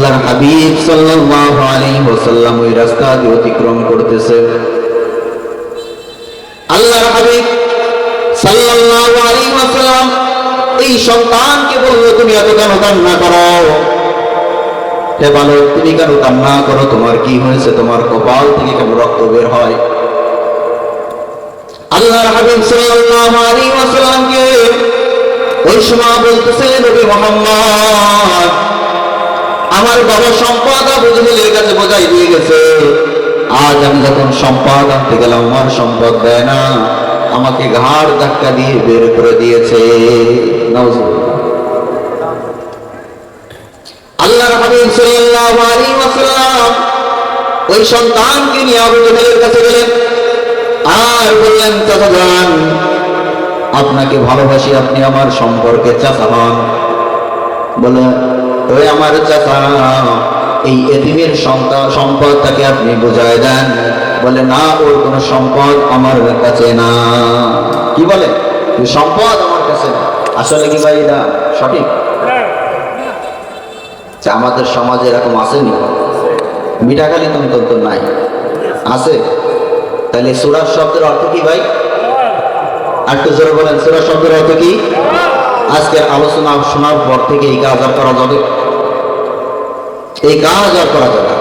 আল্লাহর হাবিব সাল্লাল্লাহু আলাইহি ওয়াসাল্লাম ওই রাস্তা দিয়ে অতিক্রম করতেছে। আল্লাহর হাবিব সাল্লাল্লাহু আলাইহি ওয়াসাল্লাম এই সন্তানকে বলল, তুমি এত কেন কান্না করো? হে বালক, তুমি কেন কান্না করো? তোমার কি হয়েছে? তোমার কপাল থেকে কেন রক্ত বের হয়? আল্লাহর হাবিব সাল্লাল্লাহু আলাইহি ওয়াসাল্লামকে ওই সময় বলতেছে, নবী মুহাম্মদ, আমার বাবা সম্পদ আবু জেহেলের কাছে বোঝাই দিয়ে গেছে। আজ আমি যখন সম্পদ আনতে গেলাম, আমার সম্পদ দেয় না, আমাকে ঘাড় ধাক্কা দিয়ে বের করে দিয়েছে। নাউজুবিল্লাহ। আল্লাহর হাবিব সাল্লাল্লাহু আলাইহি ওয়াসাল্লাম ওই সন্তানকে নিয়ে আবু জেহেলের কাছে গেলেন আর বললেন, চাচা যান, আপনাকে ভালোবাসি, আপনি আমার সম্পর্কে চাচা হন। বলে, ওই আমার চাচা, এই এতিমের সম্পদটাকে আপনি বুঝায় দেন। বলে, না, ওর কোনো সম্পদ আমার কাছে না। কি বলে? সম্পদ আমার কাছে না। আসলে কি ভাই এটা সঠিক? আমাদের সমাজে এরকম আসেনি? মিঠাখালি তন্তর নাই, আছে? তাহলে সূরা শব্দের অর্থ কি ভাই? একটু জোরে বলেন, সূরা শব্দের অর্থ কি? আজকের আলোচনা শোনার পর থেকে এই কাজ আর করা যাবে? এই কাজ আর করা যাবে?